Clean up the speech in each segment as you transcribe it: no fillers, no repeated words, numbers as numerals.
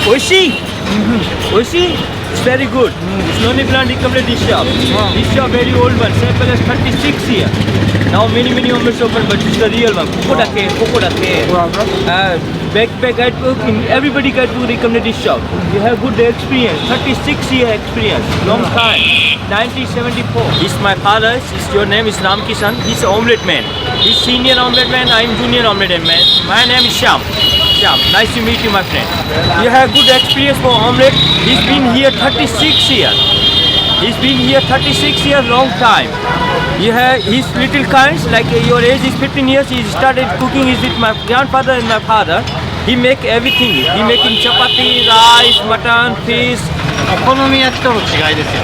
Oishi? Oishi? It's very good. It's Lonely Plant recommended this shop. This shop very old one, sample is 36 years. Now many omelets open, but it's the real one. Kokodake. Backpack guidebook, everybody guidebook recommended this shop. You have good experience, 36-year experience, long time. 1974. This is my father. Your name is Ram Kishan. He's an omelette man. He's senior omelette man. I'm junior omelette man. My name is Shyam. Shyam, nice to meet you, my friend. You have good experience for omelette. He's been here 36 years. He's been here 36 years, long time. You have his little kinds, like your age is 15 years. He started cooking is with my grandfather and my father. He make everything. He making chapati, rice, mutton, fish. お好み焼きとの違いですよ。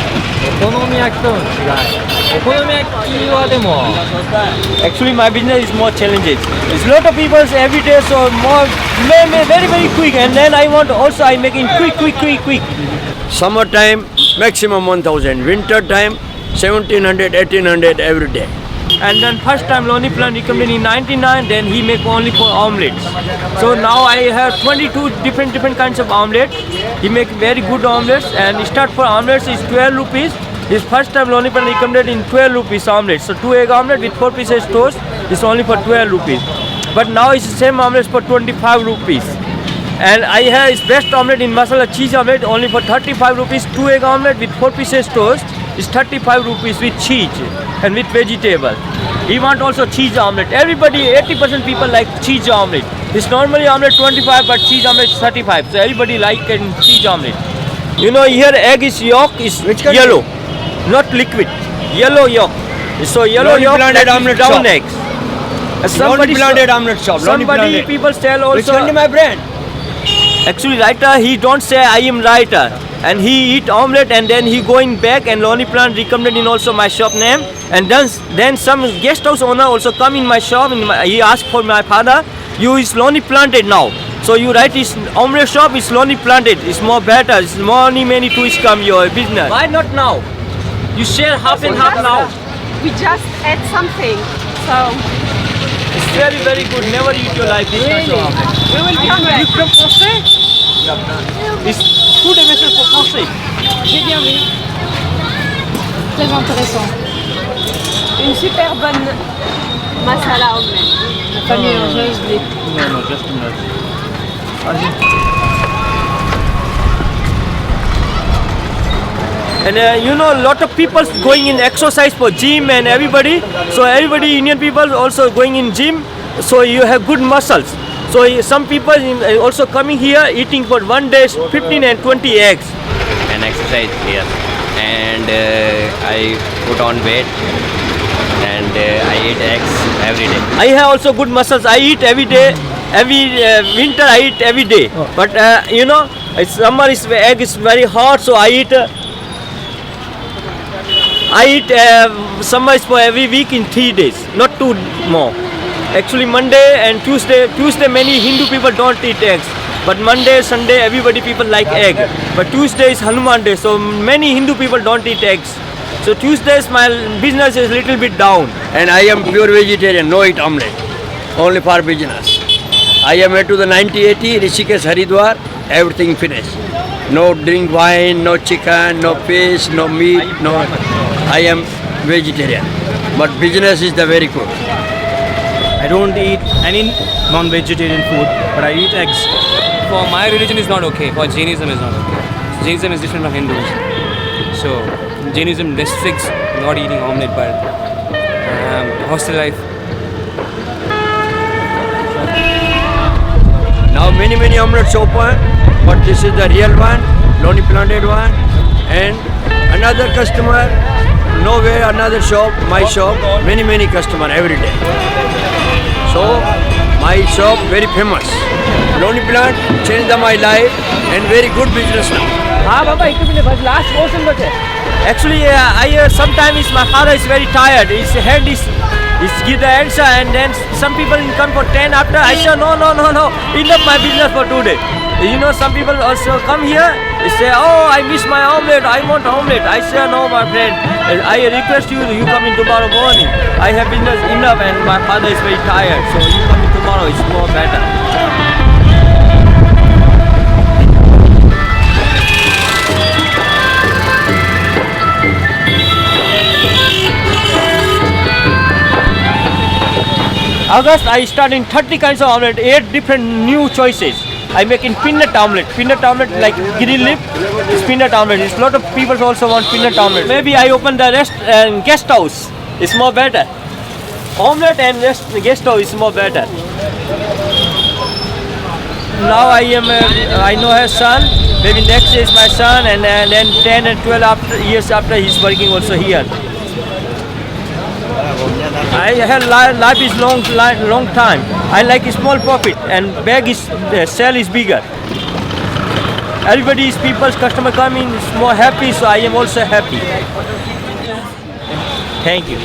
お好み焼きとの違い。お好み焼きはでも Actually, my business is more challenges. There's a lot of people every day, so more very quick. And then I want also I making quick. Summertime maximum 1000, winter time 1700, 1800 every day. And then first time Lonely Plant recommended in 99, then he make only for omelets. So now I have 22 different kinds of omelette. He make very good omelets, and start for omelets is 12 rupees. His first time Lonely Plant recommended in 12 rupees omelette. So 2 egg omelette with 4 pieces toast is only for 12 rupees. But now it's the same omelette for 25 rupees. And I have his best omelette in masala cheese omelette only for 35 rupees. 2 egg omelette with 4 pieces toast is 35 rupees with cheese and with vegetable. He want also cheese omelette. Everybody, 80% people like cheese omelette. It's normally omelette 25, but cheese omelette is 35. So everybody like cheese omelette. You know, here egg is yolk is yellow, not liquid. Yellow yolk. So yellow Lonely yolk Planted that omelette is brown shop. eggs. Lonely Planted omelette shop. Lonely Somebody Planted. people tell also. Which one my brand? Actually, writer, he don't say I am writer, and he eat omelette and then he going back, and Lonely Plant recommended in also my shop name, and then some guest house owner also come in my shop, and he asked for my father, you is Lonely Planted now, so you write his omelette shop is Lonely Planted, it's more better, it's many tourists come your business. Why not now? You share half and half now. We just ate something, so It's very good. Never eat your life this kind of omelette. we will come back. From Français? It's food emission for Français. J'ai bien vu. Très intéressant. Une super bonne masala omelette. La famille heureuse des... No, just a minute. And you know, a lot of people going in exercise for gym and everybody. So everybody, Indian people also going in gym. So you have good muscles. So some people also coming here eating for one day 15 and 20 eggs. And exercise here, and I put on weight, and I eat eggs every day. I have also good muscles. I eat every day. Every winter I eat every day. But you know, summer is egg is very hot, so I eat. Summer is for every week in 3 days, not 2 more. Actually, Monday and Tuesday many Hindu people don't eat eggs. But Monday, Sunday, everybody people like egg. But Tuesday is Hanuman day, so many Hindu people don't eat eggs. So Tuesdays my business is little bit down. And I am pure vegetarian, no eat omelette. Only for business. I am to the 90-80, Rishikesh, Haridwar, everything finished. No drink wine, no chicken, no fish, no meat, no. I am vegetarian. But business is the very good. I don't eat any non-vegetarian food, but I eat eggs. For my religion is not okay. For Jainism is not okay. Jainism is different from Hindus. So Jainism restricts not eating omelette, but hostel life. Now many omelettes open, but this is the real one, Lonely Planted one. And another customer, nowhere another shop, my shop, many customer every day. So my My shop very famous. Noni plant changed my life and very good business now. हाँ बाबा एक minute बस last question बचे. Actually, I hear sometimes my father is very tired. His head is give the answer, and then some people come for 10 after. I say no. Enough my business for today. You know, some people also come here. They say, oh, I miss my omelette. I want omelette. I say no, my friend. I request you. You come in tomorrow morning. I have business enough, and my father is very tired. So you come in tomorrow. It's more better. August, I start in 30 kinds of omelette, 8 different new choices. I make in peanut omelette. Peanut omelette like green leaf is peanut omelette. It's lot of people also want peanut omelette. Maybe I open the rest and guest house. It's more better. Omelette and guest house is more better. Now I know her son. Maybe next year is my son, and then 10 and 12 years after he's working also here. I have life is long time. I like small profit and bag is sale is bigger. Everybody is people's customer coming is more happy, so I am also happy. Thank you.